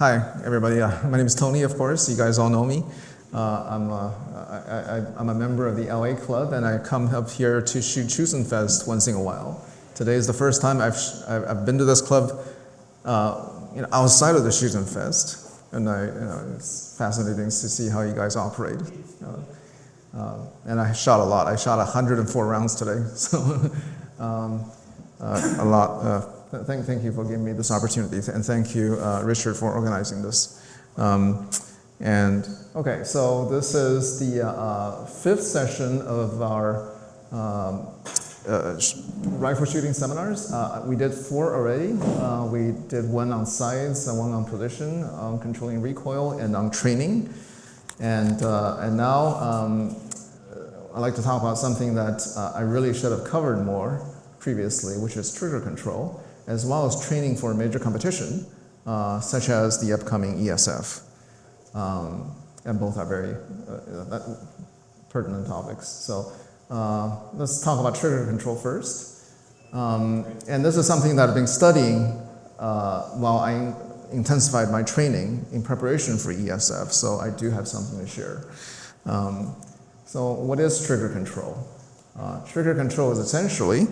Hi, everybody. My name is Tony, of course. You guys all know me. I'm a member of the LA club, and I come up here to shoot Switzerlland once in a while. Today is the first time I've been to this club outside of the Switzerlland, and it's fascinating to see how you guys operate. And I shot a lot. I shot 104 rounds today, so a lot. Thank you for giving me this opportunity, and thank you, Richard, for organizing this. Okay, so this is the fifth session of our rifle shooting seminars. We did 4 already. We did 1 on sights, and 1 on position, on controlling recoil, and on training. And now I'd like to talk about something that I really should have covered more previously, which is trigger control, as well as training for a major competition, such as the upcoming ESF. And both are very pertinent topics. So let's talk about trigger control first. And this is something that I've been studying while I intensified my training in preparation for ESF, so I do have something to share. So what is trigger control? Trigger control is essentially,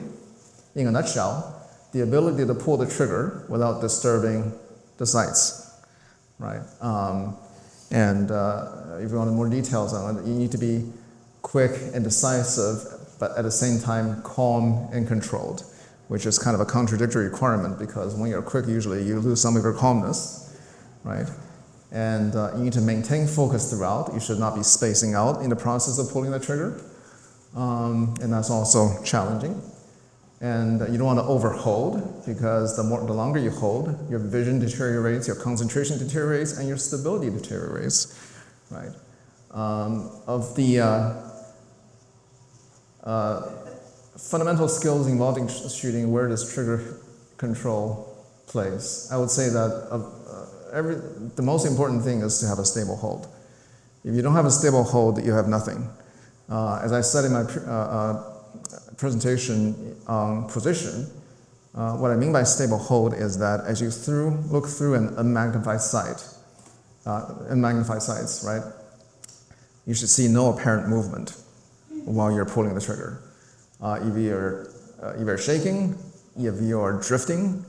in a nutshell, the ability to pull the trigger without disturbing the sights, right? If you want more details on it, you need to be quick and decisive, but at the same time calm and controlled, which is kind of a contradictory requirement because when you're quick, usually you lose some of your calmness, right? And you need to maintain focus throughout. You should not be spacing out in the process of pulling the trigger, and that's also challenging. And you don't want to overhold because the longer you hold, your vision deteriorates, your concentration deteriorates, and your stability deteriorates, right? Of the fundamental skills involved in shooting, where does trigger control place? I would say that the most important thing is to have a stable hold. If you don't have a stable hold, you have nothing. As I said in my presentation on position, what I mean by stable hold is that as you look through an unmagnified sights, right, you should see no apparent movement while you're pulling the trigger. If you're shaking, if you're drifting,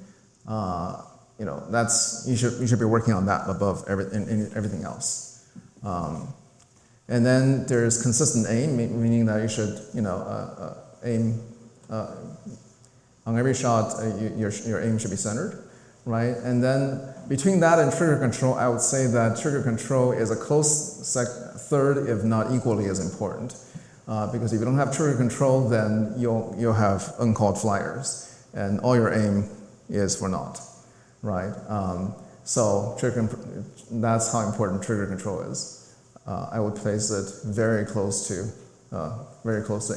you should be working on that above everything else. And then there's consistent aim, meaning that you should aim on every shot. Your aim should be centered, right? And then between that and trigger control, I would say that trigger control is a close third, if not equally as important, because if you don't have trigger control, then you'll have uncalled flyers, and all your aim is for naught, right? So that's how important trigger control is. I would place it very close to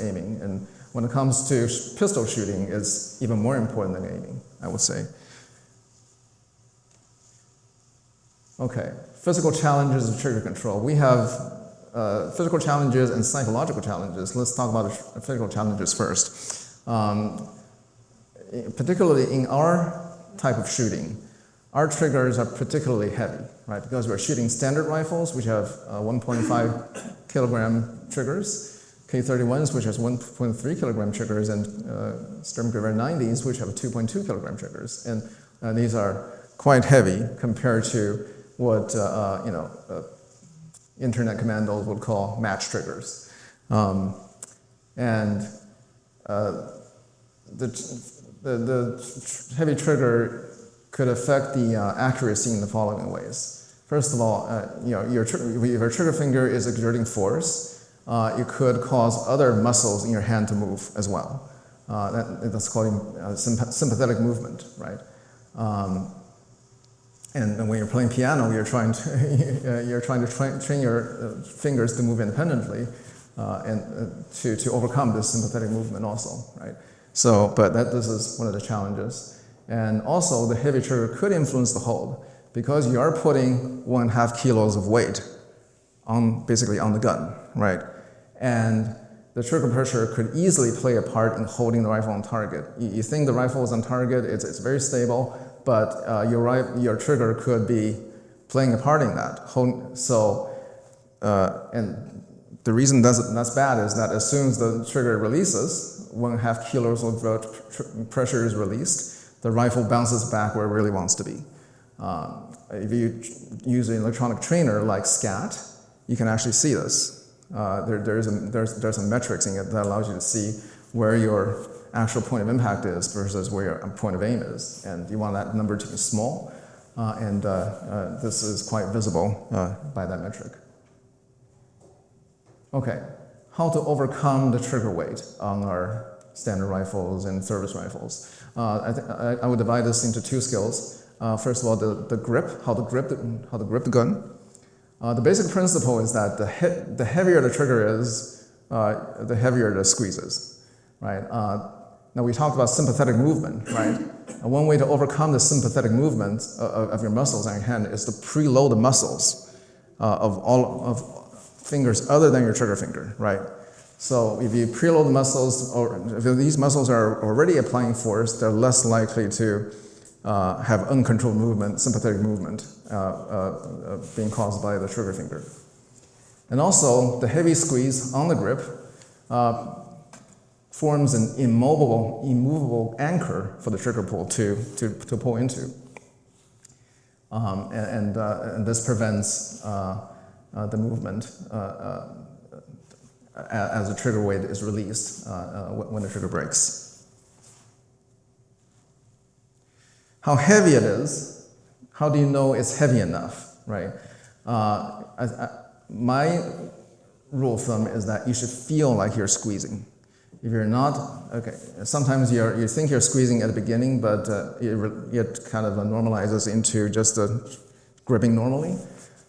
aiming, and when it comes to pistol shooting, it's even more important than aiming, I would say. Okay, physical challenges of trigger control. We have physical challenges and psychological challenges. Let's talk about the physical challenges first. Particularly in our type of shooting, our triggers are particularly heavy, right? Because we're shooting standard rifles, which have 1.5 kilogram triggers, K31s, which has 1.3 kilogram triggers, and Sturmgewehr 90s, which have 2.2 kilogram triggers. And these are quite heavy compared to what internet commandos would call match triggers. The heavy trigger could affect the accuracy in the following ways. First of all, if your trigger finger is exerting force, it could cause other muscles in your hand to move as well. That's called sympathetic movement, right? And when you're playing piano, you're trying to train your fingers to move independently, and to overcome this sympathetic movement also, right? So, but this is one of the challenges. And also, the heavy trigger could influence the hold because you are putting 1.5 kilos of weight basically on the gun, right? And the trigger pressure could easily play a part in holding the rifle on target. You think the rifle is on target, it's very stable, but your trigger could be playing a part in that. And the reason that's bad is that as soon as the trigger releases, 1.5 kilos of pressure is released, the rifle bounces back where it really wants to be. If you use an electronic trainer like SCAT, you can actually see this. There's some metrics in it that allows you to see where your actual point of impact is versus where your point of aim is. And you want that number to be small, and this is quite visible by that metric. Okay, how to overcome the trigger weight on our standard rifles and service rifles. I would divide this into 2 skills. First of all, the grip, how to grip the gun. The basic principle is that the heavier the trigger is, the heavier the squeeze is, right? Now we talked about sympathetic movement, right? And one way to overcome the sympathetic movement of your muscles on your hand is to preload the muscles of fingers other than your trigger finger, right? So if you preload the muscles, or if these muscles are already applying force, they're less likely to have uncontrolled movement, sympathetic movement being caused by the trigger finger. And also, the heavy squeeze on the grip forms an immovable anchor for the trigger pull to pull into. And this prevents the movement as the trigger weight is released when the trigger breaks. How heavy it is, how do you know it's heavy enough, right? My rule of thumb is that you should feel like you're squeezing. If you're not, okay, sometimes you think you're squeezing at the beginning, but it kind of normalizes into just gripping normally.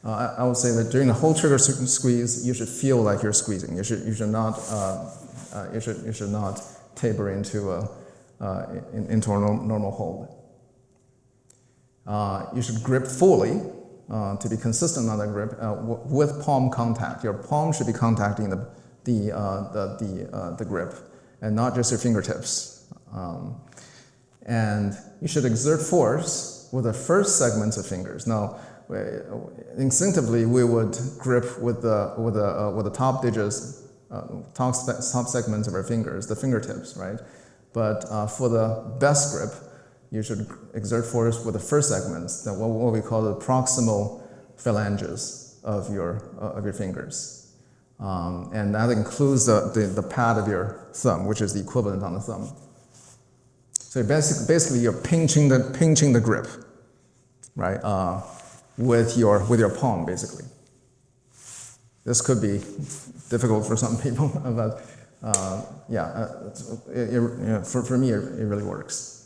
I would say that during the whole trigger squeeze, you should feel like you're squeezing. You should not taper into a normal hold. You should grip fully to be consistent on that grip with palm contact. Your palm should be contacting the grip and not just your fingertips. And you should exert force with the first segments of fingers. Now, instinctively, we would grip with the top digits, top segments of our fingers, the fingertips, right? But for the best grip, you should exert force with the first segments, what we call the proximal phalanges of your fingers. And that includes the pad of your thumb, which is the equivalent on the thumb. So basically you're pinching the grip, right? With your palm, basically. This could be difficult for some people, but for me, it really works.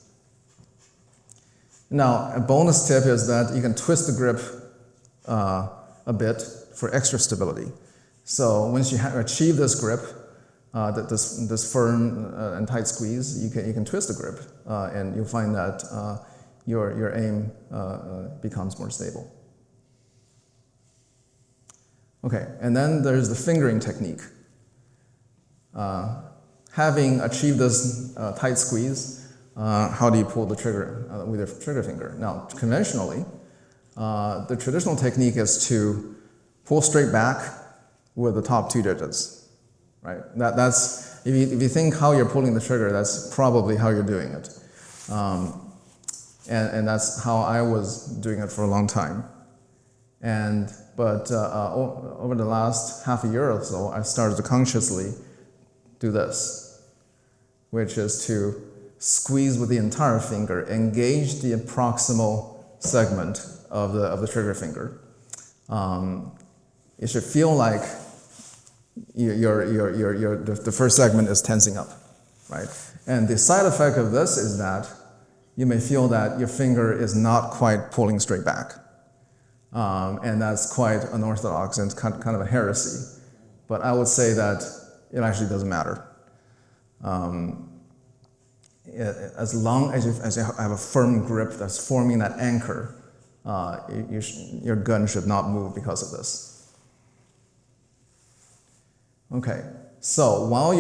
Now, a bonus tip is that you can twist the grip a bit for extra stability. So once you achieve this grip, this firm and tight squeeze, you can twist the grip, and you'll find that your aim becomes more stable. Okay, and then there's the fingering technique. Having achieved this tight squeeze, how do you pull the trigger with your trigger finger? Now, conventionally, the traditional technique is to pull straight back with the top 2 digits, right? That's if you think how you're pulling the trigger, that's probably how you're doing it, and that's how I was doing it for a long time. But over the last half a year or so, I started to consciously do this, which is to squeeze with the entire finger, engage the proximal segment of the trigger finger. It should feel like the first segment is tensing up, right? And the side effect of this is that you may feel that your finger is not quite pulling straight back. And that's quite unorthodox and kind of a heresy. But I would say that it actually doesn't matter. As long as you have a firm grip that's forming that anchor, your gun should not move because of this. Okay, so while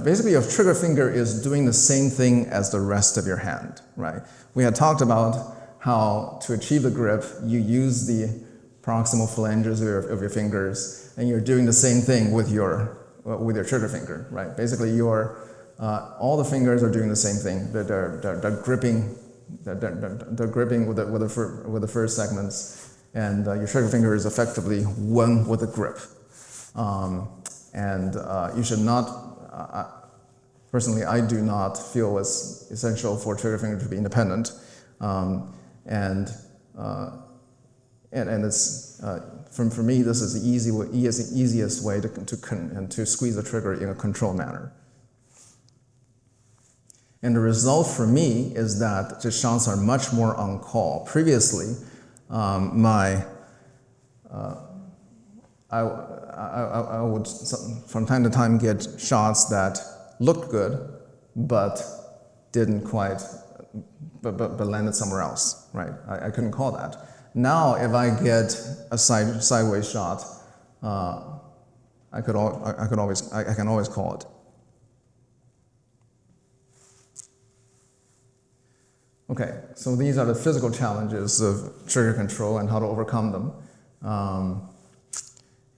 basically your trigger finger is doing the same thing as the rest of your hand, right? We had talked about how to achieve the grip, you use the proximal phalanges of your fingers, and you're doing the same thing with your trigger finger, right? Basically, all the fingers are doing the same thing. They're gripping. They're gripping with the first segments, and your trigger finger is effectively one with the grip. You should not. Personally, I do not feel it's essential for trigger finger to be independent, and it's for me this is the easiest way to squeeze the trigger in a controlled manner. And the result for me is that the shots are much more on call. Previously, I would from time to time get shots that looked good, but didn't quite, but landed somewhere else, right? I couldn't call that. Now, if I get a sideways shot, I can always call it. Okay, so these are the physical challenges of trigger control and how to overcome them,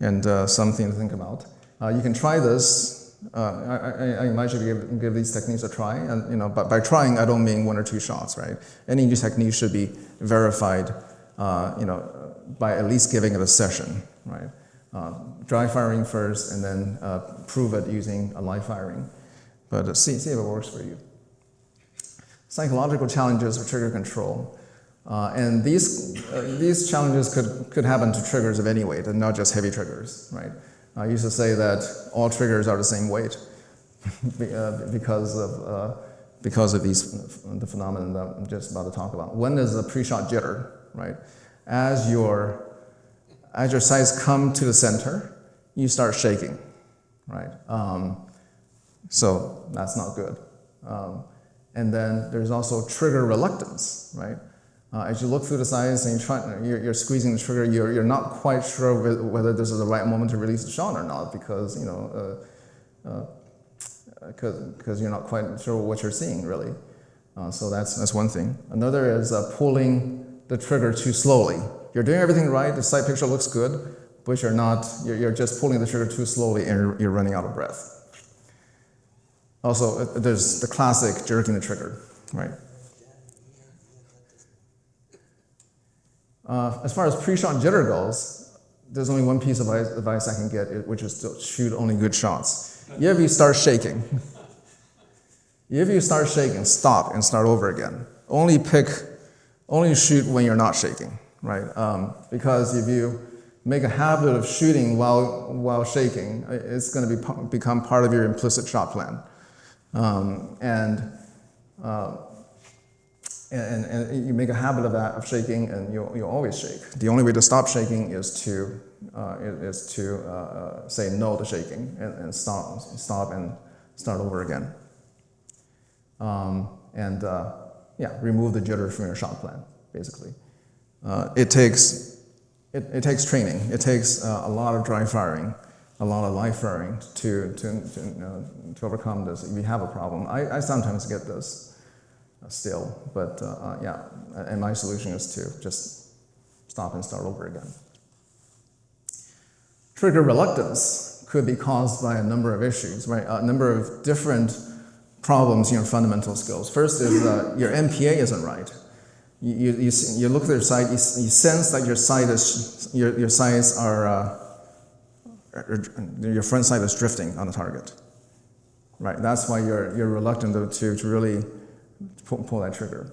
and something to think about. You can try this. I invite you to give these techniques a try, and but by trying, I don't mean 1 or 2 shots, right? Any new technique should be verified, by at least giving it a session, right? Dry firing first, and then prove it using a live firing, but see if it works for you. Psychological challenges of trigger control, and these challenges could happen to triggers of any weight, and not just heavy triggers, right? I used to say that all triggers are the same weight because of the phenomenon that I'm just about to talk about. One is a pre-shot jitter, right? As your sights come to the center, you start shaking, right? So that's not good. And then there's also trigger reluctance, right? As you look through the sights and you're squeezing the trigger, you're not quite sure whether this is the right moment to release the shot or not, because you're not quite sure what you're seeing really. So that's one thing. Another is pulling the trigger too slowly. You're doing everything right, the sight picture looks good, but you're just pulling the trigger too slowly and you're running out of breath. Also, there's the classic jerking the trigger, right? As far as pre-shot jitter goes, there's only one piece of advice I can get, which is to shoot only good shots. If you start shaking, stop and start over again. Only shoot when you're not shaking, right? Because if you make a habit of shooting while shaking, it's going to become part of your implicit shot plan. And you make a habit of that, of shaking, and you always shake. The only way to stop shaking is to say no to shaking and stop and start over again. Remove the jitter from your shot plan. Basically, it takes training. It takes a lot of dry firing, a lot of live firing to overcome this. If you have a problem, I sometimes get this. Still, but and my solution is to just stop and start over again. Trigger reluctance could be caused by a number of issues, right? A number of different problems in your fundamental skills. First is your MPA isn't right. You look at your sight, you sense that your front sight is drifting on the target, right? That's why you're reluctant to really pull that trigger.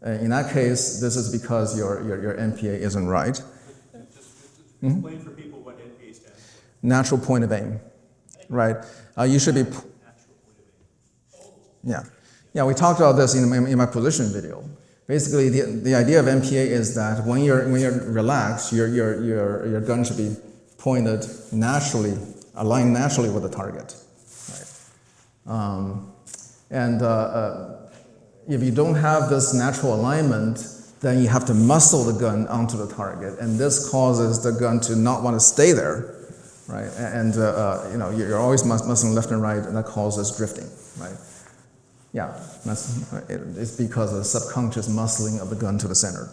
In that case, this is because your MPA isn't right. Just explain for people what MPA stands for. Natural point of aim, right? You should be. Yeah. We talked about this in my position video. Basically, the idea of MPA is that when you're relaxed, your gun should be pointed naturally, aligned naturally with the target, right? If you don't have this natural alignment, then you have to muscle the gun onto the target, and this causes the gun to not want to stay there, right? And you're always muscling left and right, and that causes drifting, right? Yeah, it's because of the subconscious muscling of the gun to the center.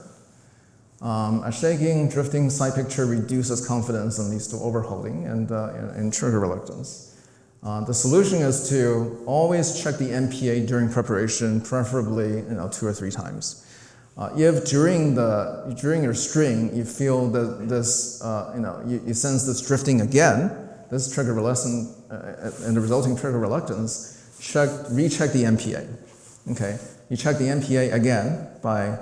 A shaking, drifting sight picture reduces confidence and leads to overholding and trigger reluctance. The solution is to always check the MPA during preparation, preferably 2 or 3 times. If during your string you feel that this, you sense this drifting again, this trigger reluctance and the resulting trigger reluctance, recheck the MPA. Okay, you check the MPA again by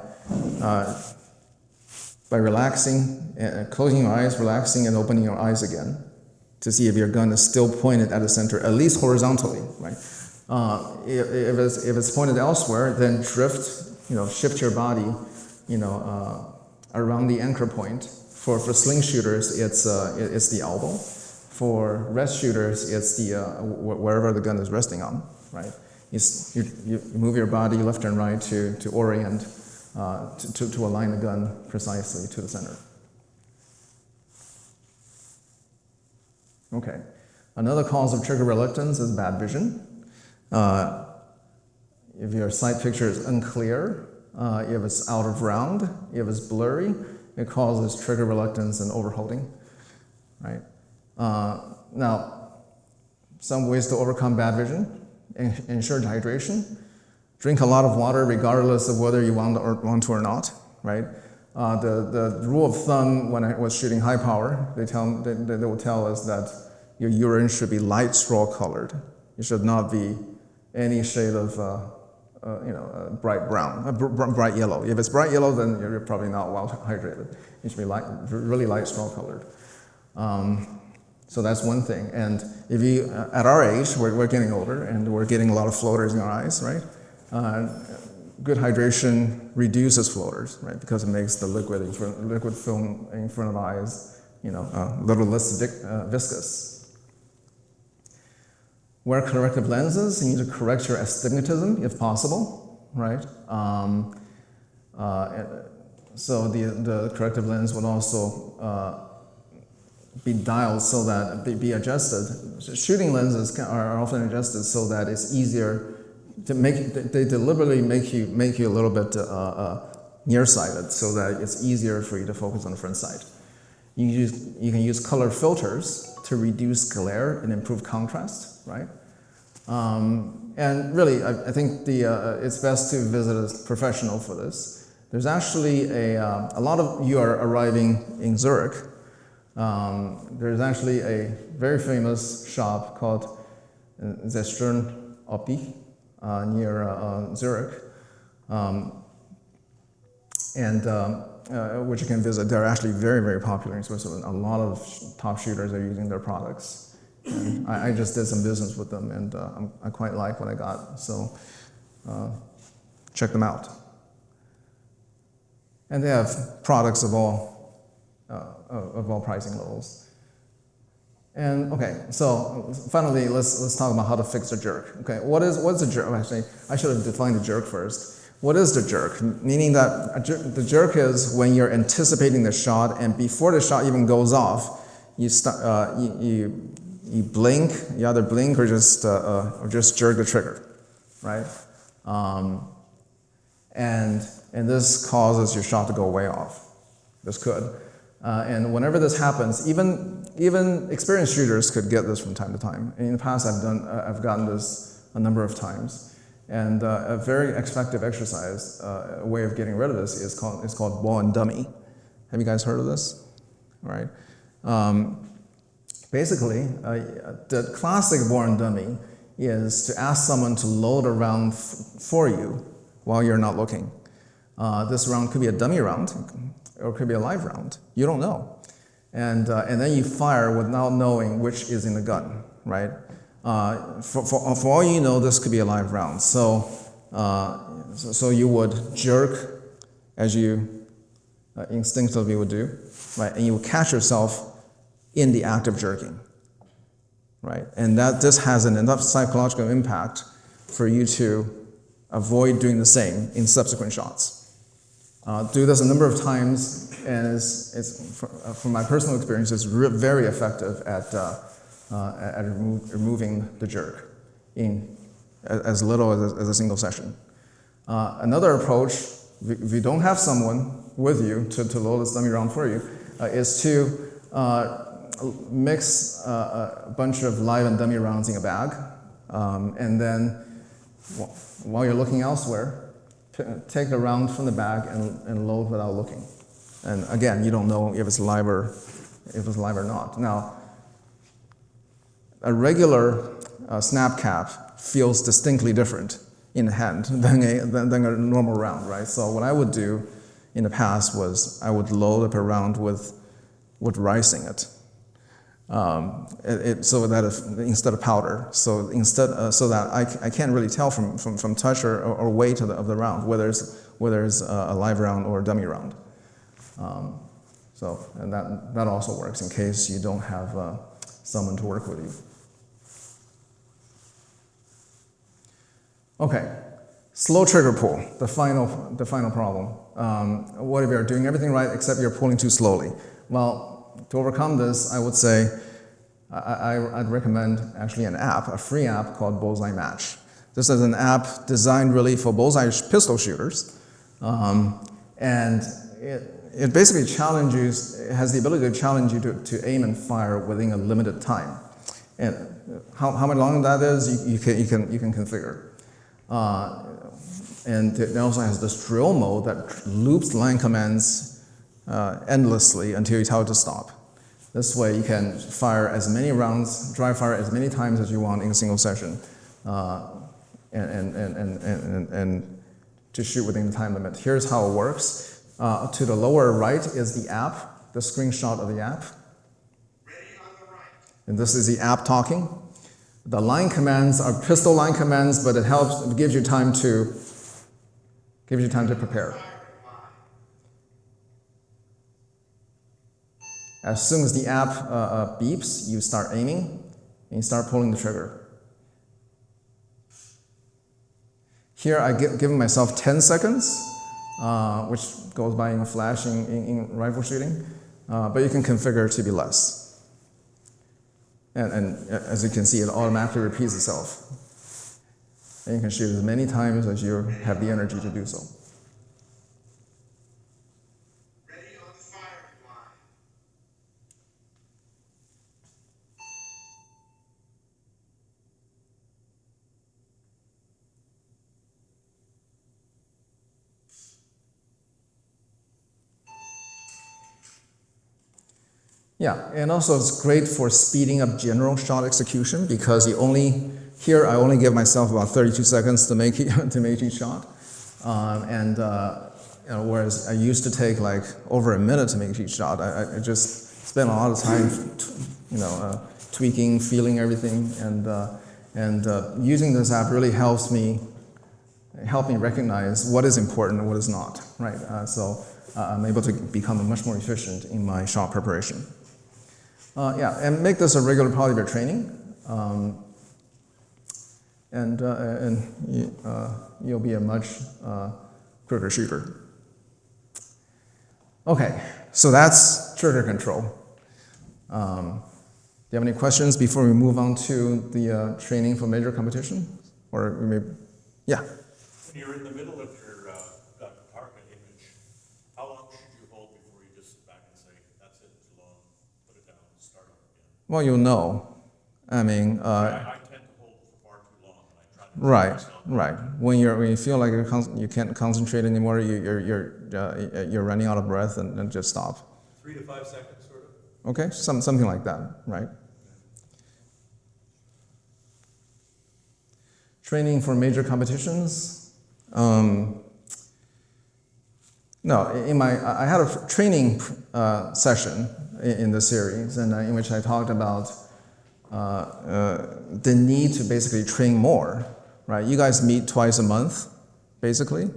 relaxing, closing your eyes, relaxing, and opening your eyes again to see if your gun is still pointed at the center, at least horizontally, right? If it's pointed elsewhere, then shift your body, around the anchor point. For sling shooters, it's the elbow. For rest shooters, it's the wherever the gun is resting on, right? You move your body left and right to orient, to align the gun precisely to the center. Okay. Another cause of trigger reluctance is bad vision. If your sight picture is unclear, if it's out of round, if it's blurry, it causes trigger reluctance and overholding, right? Now, some ways to overcome bad vision: ensure hydration, drink a lot of water regardless of whether you want to or not, right? The rule of thumb when I was shooting high power, they will tell us that your urine should be light straw colored. It should not be any shade of bright brown, bright yellow. If it's bright yellow, then you're probably not well hydrated. It should be really light straw colored. So that's one thing. And if you, at our age, we're getting older and we're getting a lot of floaters in our eyes, right? Good hydration reduces floaters, right? Because it makes the liquid film in front of the eyes, a little less viscous. Wear corrective lenses. You need to correct your astigmatism if possible, right? So the corrective lens would also be dialed so that be adjusted. So shooting lenses are often adjusted so that it's easier to they deliberately make you a little bit nearsighted so that it's easier for you to focus on the front sight. You can use color filters to reduce glare and improve contrast, right? And really, I think it's best to visit a professional for this. There's actually a lot of you are arriving in Zurich. There's actually a very famous shop called Zestern Opti near Zurich, which you can visit. They're actually very, very popular in Switzerland. A lot of top shooters are using their products. And I just did some business with them, and I quite like what I got. So check them out. And they have products of all pricing levels. And okay, so finally, let's talk about how to fix a jerk. Okay, what's a jerk? Actually, I should have defined the jerk first. What is the jerk? Meaning that the jerk is when you're anticipating the shot, and before the shot even goes off, you blink. You either blink or just jerk the trigger, right? And this causes your shot to go way off. This could. And whenever this happens, even experienced shooters could get this from time to time. In the past, I've gotten this a number of times. And a very effective exercise, a way of getting rid of this is called ball and dummy. Have you guys heard of this? All right. Basically, the classic ball and dummy is to ask someone to load a round for you while you're not looking. This round could be a dummy round, or it could be a live round. You don't know. And then you fire without knowing which is in the gun, right? For all you know, this could be a live round. So you would jerk as you instinctively would do, right? And you would catch yourself in the act of jerking, right? And this has enough psychological impact for you to avoid doing the same in subsequent shots. Do this a number of times, and it's from my personal experience, it's very effective at removing the jerk in as little as a single session. Another approach, if you don't have someone with you to load this dummy round for you, is to mix a bunch of live and dummy rounds in a bag, and then while you're looking elsewhere, take the round from the bag and load without looking. And again, you don't know if it's live or not. Now, a regular snap cap feels distinctly different in the hand than a normal round, right? So what I would do in the past was I would load up a round with rice in it. So that instead of powder, so that I can't really tell from touch or weight of the round whether it's a live round or a dummy round. And that also works in case you don't have someone to work with you. Okay, slow trigger pull, the final problem. What if you're doing everything right except you're pulling too slowly? Well, to overcome this, I would say I'd recommend actually an app, a free app called Bullseye Match. This is an app designed really for bullseye pistol shooters, and it basically it has the ability to challenge you to aim and fire within a limited time. And how much longer that is, you can configure. And it also has this drill mode that loops line commands endlessly until you tell it to stop. This way you can fire as many rounds, dry fire as many times as you want in a single session, and to shoot within the time limit. Here's how it works. To the lower right is the app, the screenshot of the app. Ready on the right. And this is the app talking. The line commands are pistol line commands, but it gives you time to prepare. As soon as the app beeps, you start aiming and you start pulling the trigger. Here I give myself 10 seconds, which goes by in a flash in rifle shooting, but you can configure it to be less. And as you can see, it automatically repeats itself. And you can shoot as many times as you have the energy to do so. Ready on the firing line. Yeah, and also it's great for speeding up general shot execution because I only give myself about 32 seconds to make each shot, whereas I used to take like over a minute to make each shot. I just spent a lot of time, tweaking, feeling everything, and using this app really helped me recognize what is important and what is not. Right, so I'm able to become much more efficient in my shot preparation. And make this a regular part of your training, and you'll be a much quicker shooter. Okay, so that's trigger control. Do you have any questions before we move on to the training for major competition? Or maybe, yeah. When you're in the middle of your target image, how long should you hold before you just sit back and say, that's it, too long, put it down, start up again? Well, you'll know. I mean, I tend to hold for far too long, and I try to myself. Right. When you feel like you can't concentrate anymore, you're running out of breath, and just stop. 3 to 5 seconds, sort of. Okay, something like that, right? Training for major competitions. No, I had a training session in the series, and in which I talked about the need to basically train more. Right, you guys meet twice a month, basically,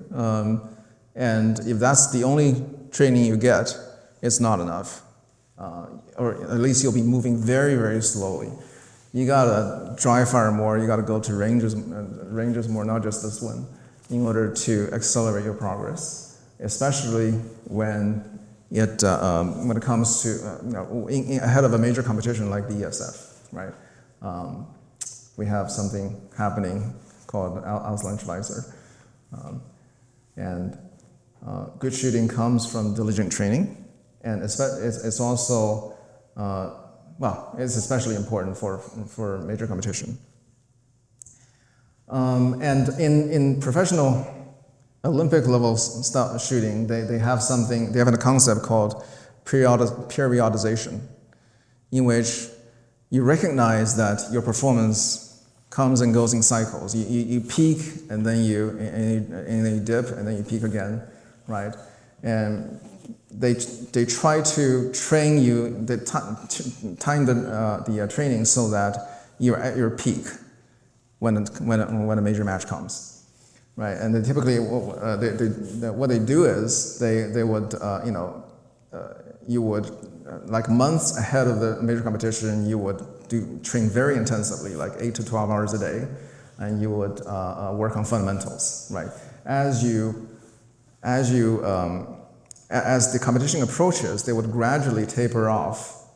and if that's the only training you get, it's not enough, or at least you'll be moving very, very slowly. You gotta dry fire more. You gotta go to ranges more, not just this one, in order to accelerate your progress, especially when it comes to ahead of a major competition like the ESF, right? We have something happening called Auslandsschweizer. And good shooting comes from diligent training, and it's also, it's especially important for major competition. And in professional Olympic level shooting, they have a concept called periodization, in which you recognize that your performance comes and goes in cycles. You peak, and then you dip, and then you peak again, right? And they try to train you, time the training so that you're at your peak when a major match comes, right? And they typically what they do is they would you would like months ahead of the major competition, you would train very intensively, like 8 to 12 hours a day, and you would work on fundamentals, right? As the competition approaches, they would gradually taper off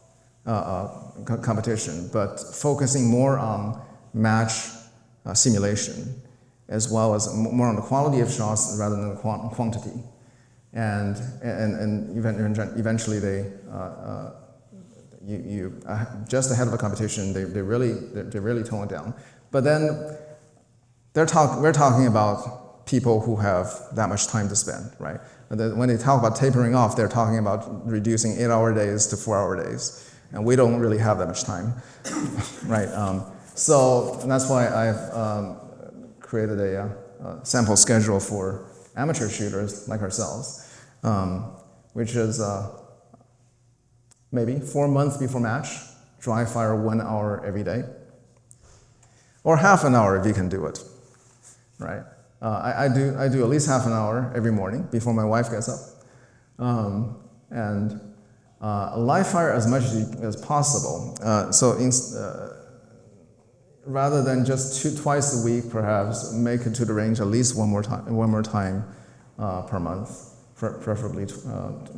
competition, but focusing more on match simulation, as well as more on the quality of shots rather than the quantity. And eventually they just ahead of a competition, they really tone it down. But then we're talking about people who have that much time to spend, right? When they talk about tapering off, they're talking about reducing 8-hour days to 4-hour days, and we don't really have that much time, right? So that's why I've created a sample schedule for amateur shooters like ourselves, which is maybe 4 months before match, dry fire 1 hour every day, or half an hour if you can do it, right? I do at least half an hour every morning before my wife gets up, and live fire as much as possible. Rather than just twice a week, perhaps make it to the range at least one more time per month, preferably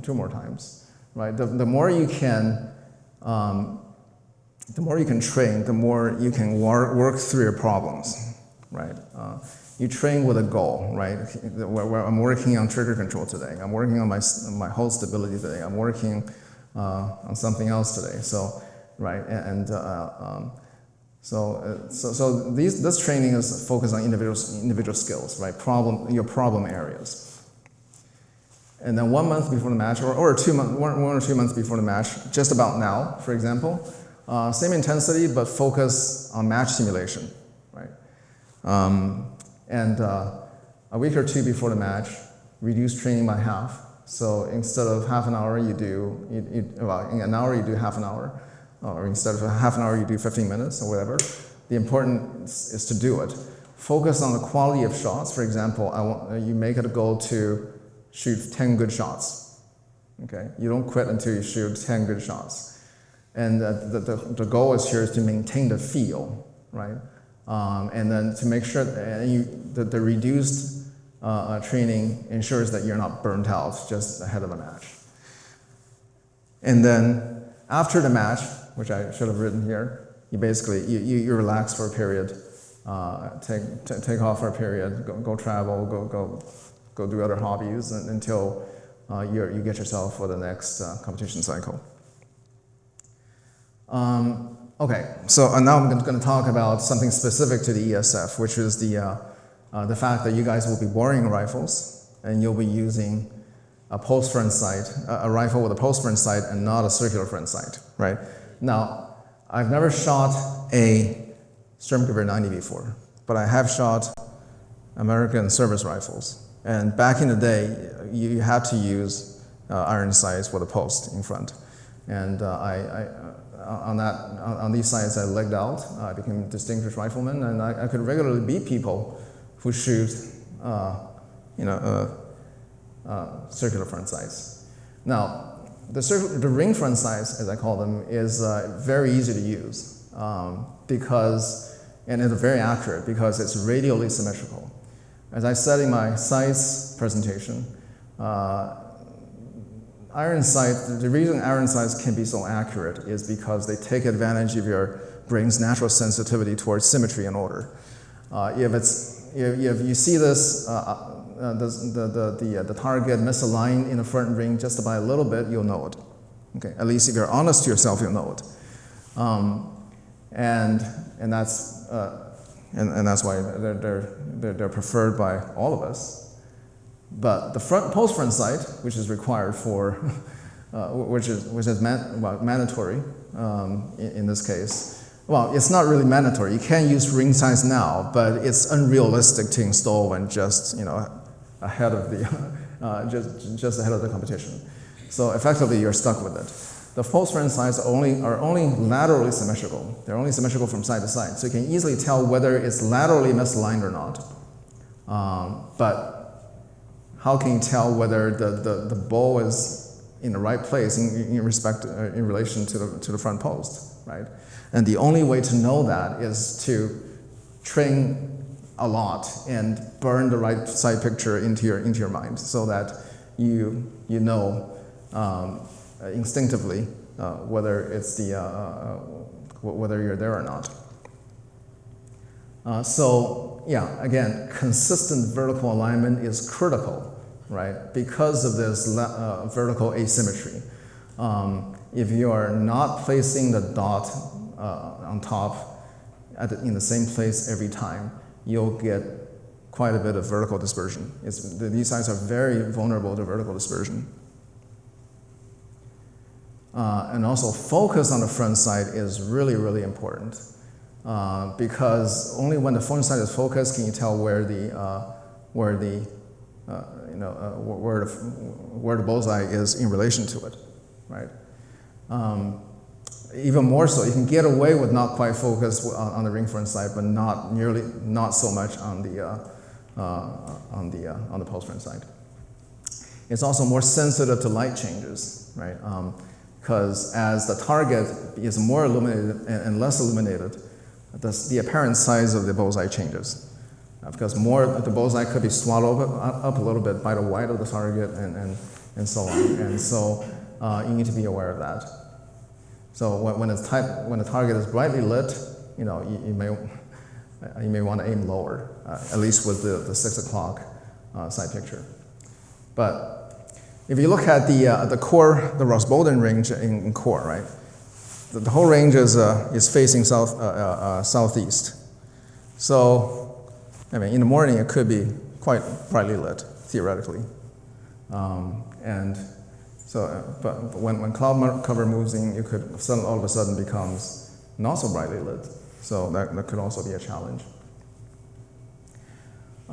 2 more times, right? The more you can train, the more you can work through your problems, right? You train with a goal, right? Where I'm working on trigger control today. I'm working on my hold stability today. I'm working on something else today. So, right, so this training is focused on individual skills, right? Your problem areas. And then 1 month before the match, or 1 or 2 months before the match, just about now, for example, same intensity but focus on match simulation, right? And a week or 2 before the match, reduce training by half. So instead of half an hour, in an hour you do half an hour, or instead of half an hour you do 15 minutes or whatever. The important is to do it. Focus on the quality of shots. For example, you make it a goal to shoot 10 good shots. Okay, you don't quit until you shoot 10 good shots. And the goal here is to maintain the feel, right? And then to make sure that the reduced training ensures that you're not burnt out just ahead of a match. And then after the match, which I should have written here, you basically you relax for a period, take off for a period, go travel, go do other hobbies until you get yourself for the next competition cycle. Okay, so now I'm going to talk about something specific to the ESF, which is the fact that you guys will be boring rifles, and you'll be using a post front sight, a rifle with a post front sight and not a circular front sight, right? Now, I've never shot a Sturmgewehr 90 before, but I have shot American service rifles. And back in the day, you had to use iron sights with a post in front. And on these sights, I legged out. I became a distinguished rifleman, and I could regularly beat people who shoot, circular front sights. Now, the ring front sights, as I call them, is very easy to use and it's very accurate because it's radially symmetrical. As I said in my sights presentation, iron sights, the reason iron sights can be so accurate is because they take advantage of your brain's natural sensitivity towards symmetry and order. If you see this, the target misaligned in the front ring just by a little bit, you'll know it. Okay, at least if you're honest to yourself, you'll know it. And that's why they're preferred by all of us. But the post front sight, which is required for, which is mandatory in this case. Well, it's not really mandatory. You can use ring size now, but it's unrealistic to install when just ahead of the just ahead of the competition. So effectively, you're stuck with it. The post front sights are only laterally symmetrical. They're only symmetrical from side to side, so you can easily tell whether it's laterally misaligned or not. But how can you tell whether the bow is in the right place in relation to the front post, right? And the only way to know that is to train a lot and burn the right side picture into your mind, so that you know instinctively whether it's whether you're there or not. So yeah, again, consistent vertical alignment is critical, right? Because of this vertical asymmetry. If you are not placing the dot on top in the same place every time, you'll get quite a bit of vertical dispersion. These sights are very vulnerable to vertical dispersion. And also focus on the front sight is really, really important. Because only when the front sight is focused can you tell where the bullseye is in relation to it, right? Even more so, you can get away with not quite focused on the ring front sight, but not so much on the post front sight. It's also more sensitive to light changes, right? Because as the target is more illuminated and less illuminated, the apparent size of the bullseye changes. Because the bullseye could be swallowed up a little bit by the white of the target and so on. And so you need to be aware of that. So when the target is brightly lit, you may want to aim lower, at least with the 6 o'clock side picture. But if you look at the core, the Ross-Bolden range in core, right? The whole range is facing southeast. So, I mean, in the morning it could be quite brightly lit, theoretically. And so, but when cloud cover moves in, it could all of a sudden becomes not so brightly lit. So that could also be a challenge.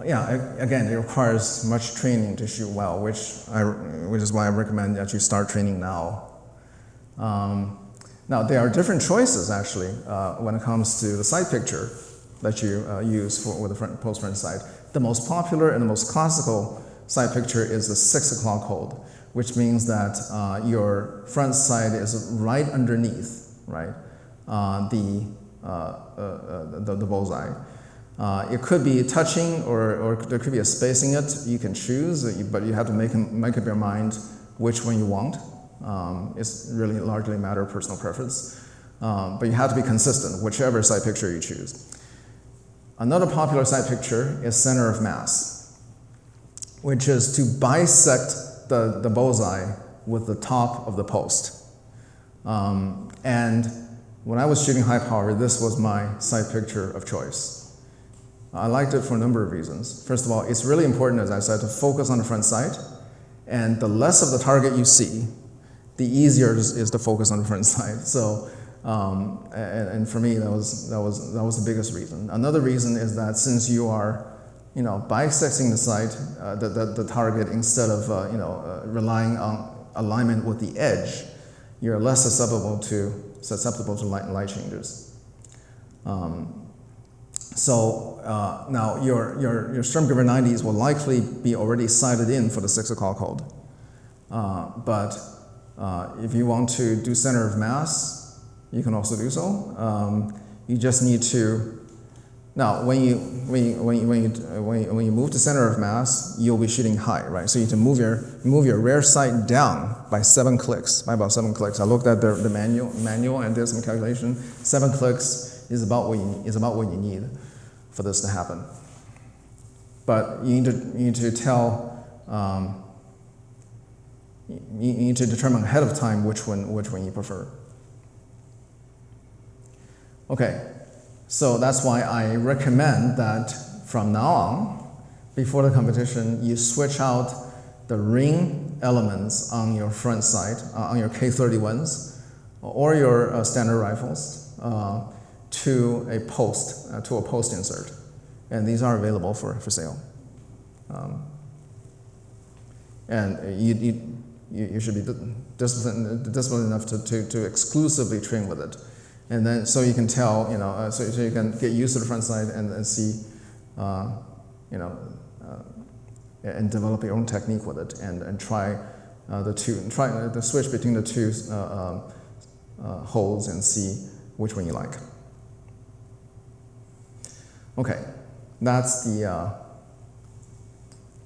Yeah, again, it requires much training to shoot well, which is why I recommend that you start training now. Now, there are different choices, actually, when it comes to the side picture that you use with the post front sight. The most popular and the most classical side picture is the 6 o'clock hold, which means that your front sight is right underneath, right, the bullseye. It could be touching, or there could be a space in it. You can choose, but you have to make up your mind which one you want. It's really largely a matter of personal preference. But you have to be consistent, whichever side picture you choose. Another popular side picture is center of mass, which is to bisect the bullseye with the top of the post. And when I was shooting high power, this was my side picture of choice. I liked it for a number of reasons. First of all, it's really important, as I said, to focus on the front sight. And the less of the target you see, the easier it is to focus on the front sight. So, and for me, that was the biggest reason. Another reason is that since you are, bisecting the sight, the target, instead of relying on alignment with the edge, you're less susceptible to light changes. Now your Sturmgewehr 90s will likely be already sighted in for the 6 o'clock hold. But if you want to do center of mass, you can also do so. You just need to. Now, when you move to center of mass, you'll be shooting high, right? So you need to move your rear sight down by 7 clicks, by about 7 clicks. I looked at the manual and did some calculation. 7 clicks is about what you need for this to happen. But you need to tell, you need to determine ahead of time which one you prefer. Okay, so that's why I recommend that from now on, before the competition, you switch out the ring elements on your front sight, on your K31s, or your standard rifles, to a post insert. And these are available for sale. And you should be disciplined enough to exclusively train with it. And then, so you can tell, so you can get used to the front sight and see, and develop your own technique with it, and try the switch between the two holes and see which one you like. Okay, that's the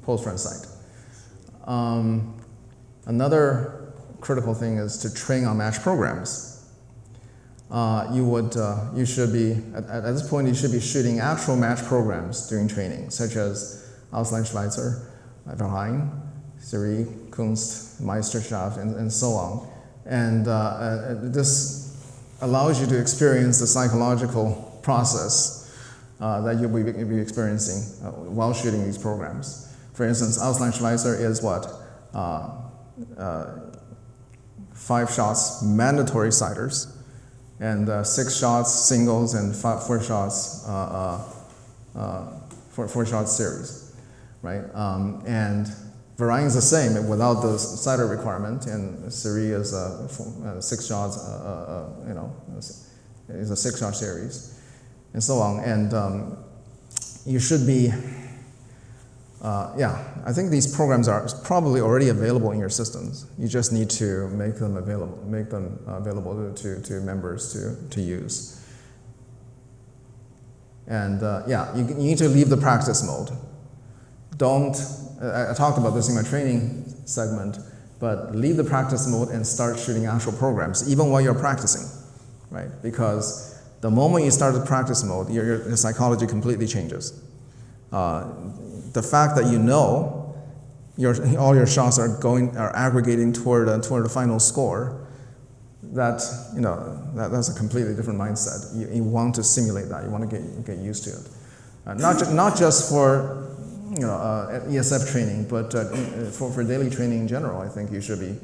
post front sight. Another critical thing is to train on match programs. You should be, at this point, you should be shooting actual match programs during training, such as Auslandschweizer, Verein, Serie, Kunst, Meisterschaft, and so on. And this allows you to experience the psychological process that you'll be experiencing while shooting these programs. For instance, Auslandschweizer is what? 5 shots mandatory sighters, and 6 shots singles, and 4 shots 4 shots series, right? And Verein is the same without the sighter requirement, and Serie is 6 shots, is a 6-shot series, and so on. And you should be, I think these programs are probably already available in your systems. You just need to make them available to members to use. And you need to leave the practice mode. I talked about this in my training segment, but leave the practice mode and start shooting actual programs, even while you're practicing, right? Because the moment you start the practice mode, your psychology completely changes. The fact that all your shots are aggregating toward the final score, that's a completely different mindset. You want to simulate that. You want to get used to it. Not just for ESF training, but for daily training in general. I think you should be,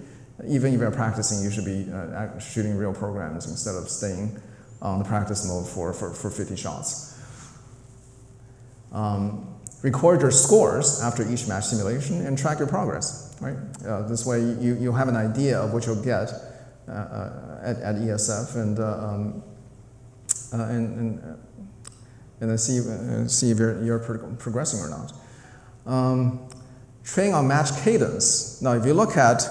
even if you're practicing, you should be shooting real programs instead of staying on the practice mode for 50 shots. Record your scores after each match simulation and track your progress, right? This way you'll have an idea of what you'll get at ESF, and then see if you're progressing or not. Train on match cadence. Now, if you look at,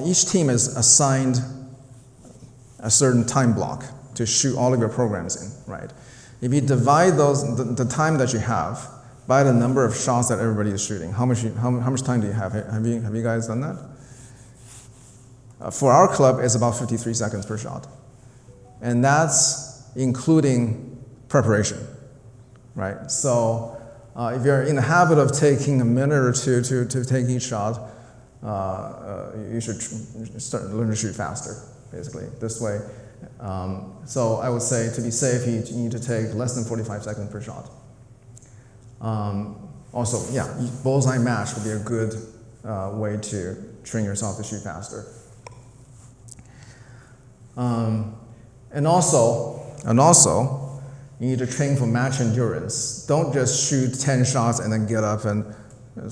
each team is assigned a certain time block to shoot all of your programs in, right? If you divide the time that you have by the number of shots that everybody is shooting, how much time do you have? Have you guys done that? For our club, it's about 53 seconds per shot. And that's including preparation, right? So if you're in the habit of taking a minute or two to take each shot, you should learn to shoot faster, basically, this way. So I would say, to be safe, you need to take less than 45 seconds per shot. Also, bullseye match would be a good way to train yourself to shoot faster. And also, you need to train for match endurance. Don't just shoot 10 shots and then get up and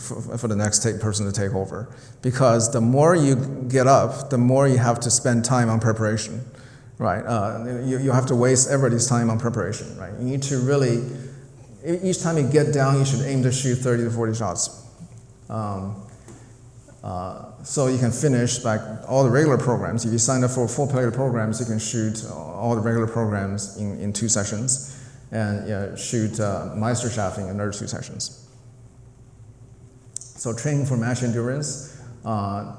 for the next person to take over. Because the more you get up, the more you have to spend time on preparation, right? You have to waste everybody's time on preparation, right? You need to really, each time you get down, you should aim to shoot 30 to 40 shots. So you can finish like all the regular programs. If you sign up for full-player programs, you can shoot all the regular programs in 2 sessions, and shoot Meisterschaft in another 2 sessions. So training for match endurance, try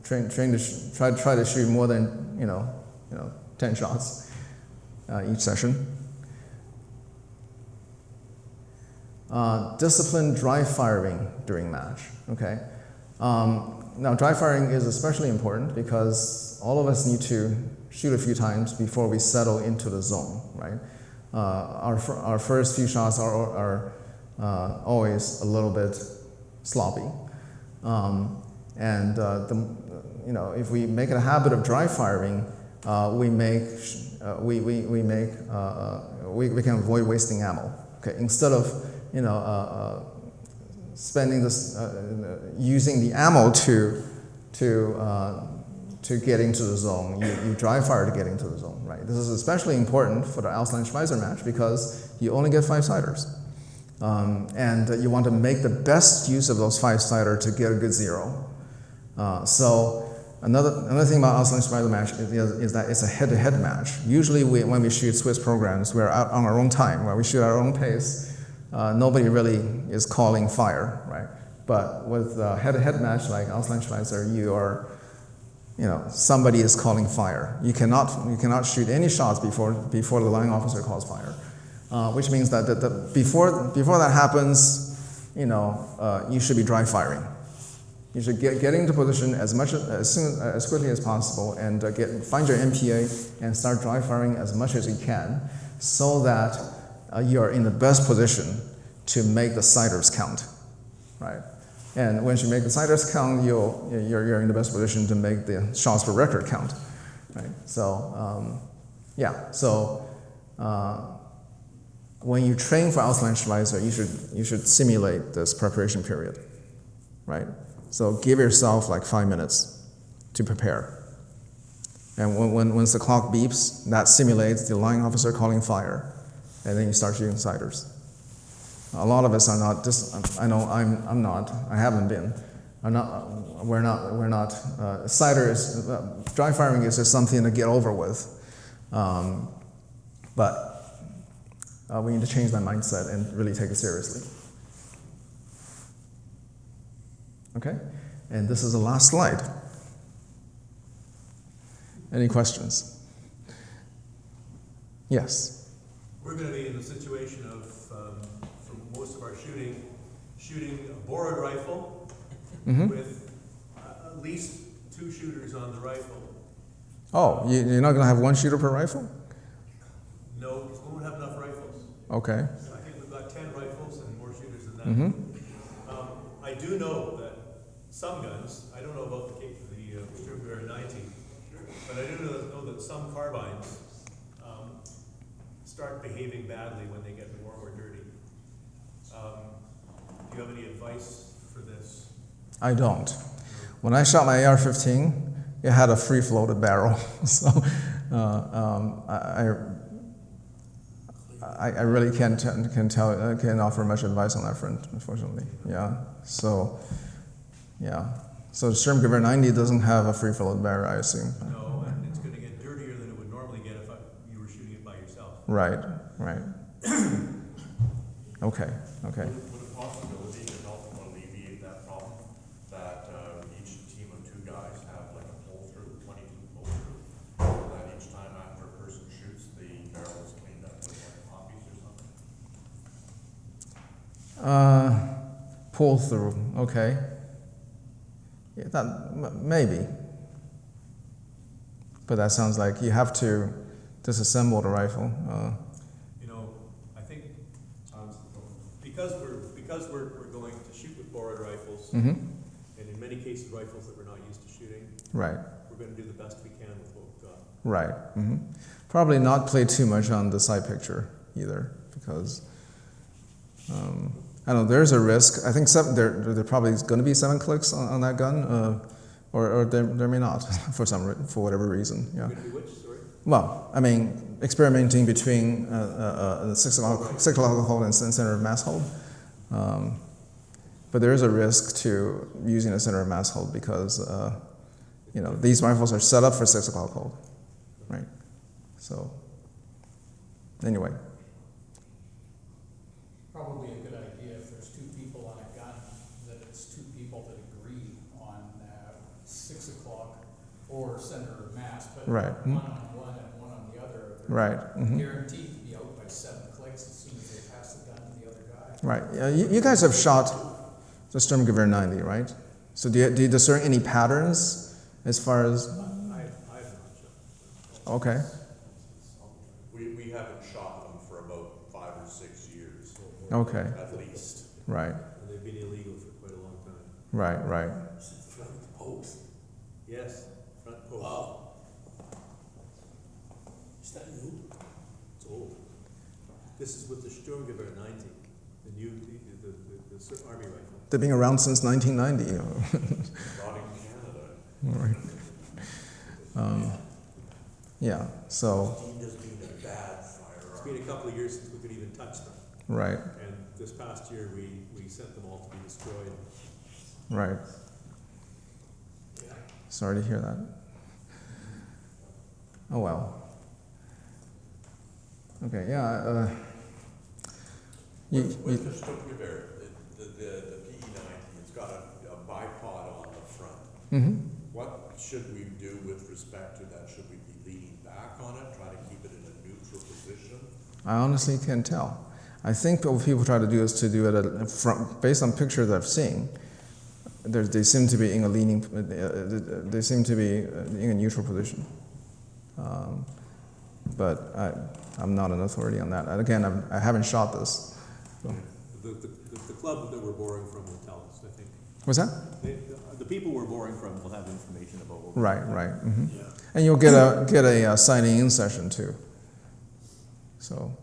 to shoot more than 10 shots each session. disciplined dry firing during match. Okay. Now dry firing is especially important because all of us need to shoot a few times before we settle into the zone, right? Our first few shots are always a little bit sloppy, if we make it a habit of dry firing, we can avoid wasting ammo. Okay, instead of spending this using the ammo to get into the zone, you dry fire to get into the zone, right? This is especially important for the Ausland-Schweizer match because you only get 5-siders. And you want to make the best use of those 5-sider to get a good 0. So another thing about Ausland-Schweizer match is that it's a head-to-head match. Usually when we shoot Swiss programs, we're out on our own time, where we shoot at our own pace. Nobody really is calling fire, right? But with a head-to-head match like Ausland-Schweizer, somebody is calling fire. You cannot shoot any shots before the line officer calls fire. Which means that before that happens, you should be dry firing. You should get into position as quickly as possible and find your MPA and start dry firing as much as you can, so that you are in the best position to make the siders count, right? And once you make the siders count, you're in the best position to make the shots per record count, right? So when you train for Ausland-Schweizer, you should simulate this preparation period, right? So give yourself like 5 minutes to prepare. And once the clock beeps, that simulates the line officer calling fire, and then you start shooting siders. A lot of us are not. I know I'm not. I haven't been. We're not. Cider is dry firing is just something to get over with, but we need to change that mindset and really take it seriously. Okay, and this is the last slide. Any questions? Yes. We're going to be in the situation of, for most of our shooting a borrowed rifle with at least 2 shooters on the rifle. Oh, you're not going to have 1 shooter per rifle? No, because we won't have enough rifles. Okay. I think we've got 10 rifles and more shooters than that. I do know that some guns, I don't know about the Chur 90, but I do know that some carbines start behaving badly when they get more or dirty. Do you have any advice for this? I don't. When I shot my AR-15, it had a free-floated barrel, so I really can't offer much advice on that front, unfortunately. Yeah. So the Chur 90 doesn't have a free-floated barrel, I assume. No, and it's going to get dirtier than it would normally get if you were shooting it by yourself. Right. Okay. Would a possibility to help alleviate that problem, that each team of 2 guys have like a pull-through, 22 pull-through, so that each time after a person shoots, the barrel is cleaned up with like poppies or something? Pull through. Okay. Yeah, that maybe. But that sounds like you have to disassemble the rifle. I think because we're going to shoot with borrowed rifles, and in many cases rifles that we're not used to shooting. Right. We're going to do the best we can with what we've got. Right. Probably not play too much on the side picture either, because I don't know, there's a risk. I think there probably is going to be 7 clicks on that gun, or there may not for whatever reason. Yeah. Going to be which? Sorry. Well, I mean, experimenting between the 6 o'clock hold and center of mass hold. But there is a risk to using a center of mass hold because these rifles are set up for 6 o'clock hold, right? So anyway. Probably a good idea if there's 2 people on a gun, that it's 2 people that agree on 6 o'clock or center of mass, but Right. one on one and one on the other. Right. Guaranteed to be out by 7 clicks as soon as they pass the gun to the other guy. Right. You guys have shot the Sturmgewehr 90, right? So do you discern any patterns as far as? I've not shot. Okay. We haven't shot them for about 5 or 6 years, Okay. at least. Right. And they've been illegal for quite a long time. Right. Right. Front post. Yes, front post. Wow. Is that new? It's old. This is with the Sturmgewehr 90, the new, the army rifle. They've been around since 1990. You know. Not in Canada. Right. Yeah. So. Deemed as being a bad It's firearm. been a couple of years since we could even touch them. Right. And this past year, we sent them all to be destroyed. Right. Yeah. Sorry to hear that. Oh well. Okay. Yeah. With the Sturmgewehr, the PE90, it's got a bipod on the front. Mm-hmm. What should we do with respect to that? Should we be leaning back on it, try to keep it in a neutral position? I honestly can't tell. I think what people try to do is to do it based on pictures I've seen. They seem to be in a leaning. They seem to be in a neutral position. But I'm not an authority on that. And again, I haven't shot this. So. The club that we're borrowing from will tell us, I think. What's that? The people we're borrowing from will have information about what we're Right, right. Mm-hmm. Yeah. And you'll get a signing in session too. So,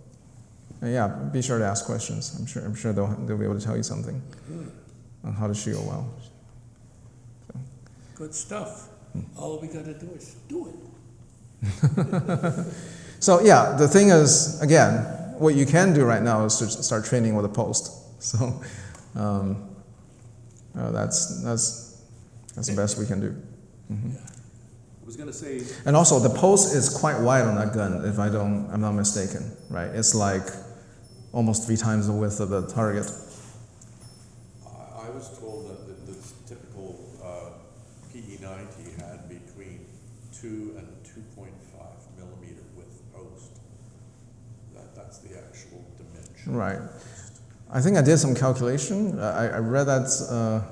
yeah, be sure to ask questions. I'm sure they'll be able to tell you something on how to shoot well. So. Good stuff. All we gotta do is do it. So yeah, the thing is, again, what you can do right now is to start training with a post. So that's the best we can do. Mm-hmm. I was going to say, And also, the post is quite wide on that gun, if I'm not mistaken, right? It's like almost 3 times the width of the target. I was told that the typical PE90 had between 2 and 2.5 millimeter width post. That's the actual dimension. Right. I think I did some calculation. I read that.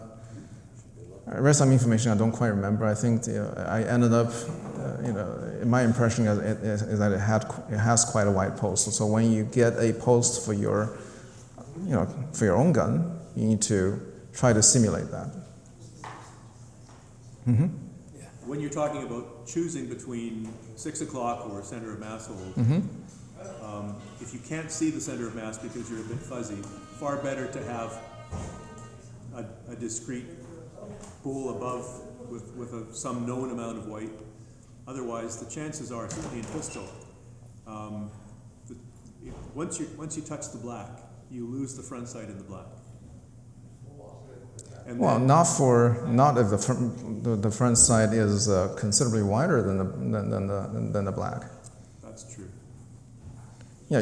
I read some information I don't quite remember. I think I ended up, my impression is that it has quite a wide post. So when you get a post for your own gun, you need to try to simulate that. Mm-hmm. when you're talking about choosing between 6 o'clock or center of mass hold, if you can't see the center of mass because you're a bit fuzzy, far better to have a discrete bowl above with some known amount of white. Otherwise, the chances are, certainly in pistol, once you touch the black, you lose the front sight in the black. And Well, then- not if the front sight is considerably wider than the black. That's true. Yeah,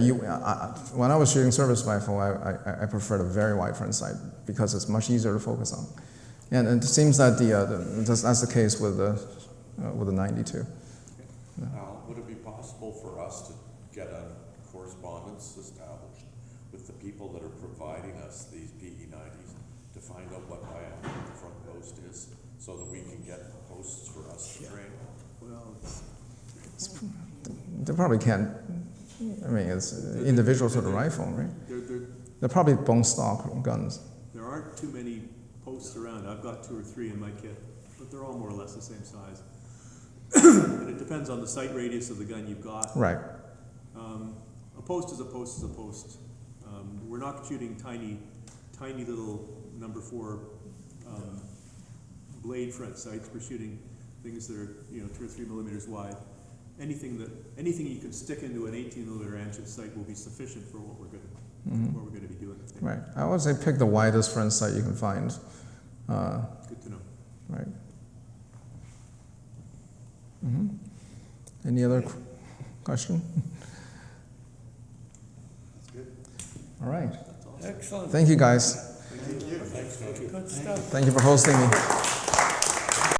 when I was shooting service rifle, I preferred a very wide front sight because it's much easier to focus on, and it seems that that's the case with the 92. Now, would it be possible for us to get a correspondence established with the people that are providing us these PE90s to find out what diameter the front post is, so that we can get posts for us to train? Well, They probably can't. I mean, it's individual to the rifle, right? there They're probably bone stock guns. aren't too many posts around. I've got 2 or 3 in my kit, but they're all more or less the same size. And it depends on the sight radius of the gun you've got. Right. A post is a post is a post. We're not shooting tiny little number 4 blade front sights. We're shooting things that are 2 or 3 millimeters wide. Anything you can stick into an 18 millimeter Anshin sight will be sufficient for what we're going to be doing. I think. Right. I would say pick the widest front sight you can find. Good to know. Right. Any other question? That's good. All right. Excellent. Thank you, guys. Good stuff. Thank you for hosting me.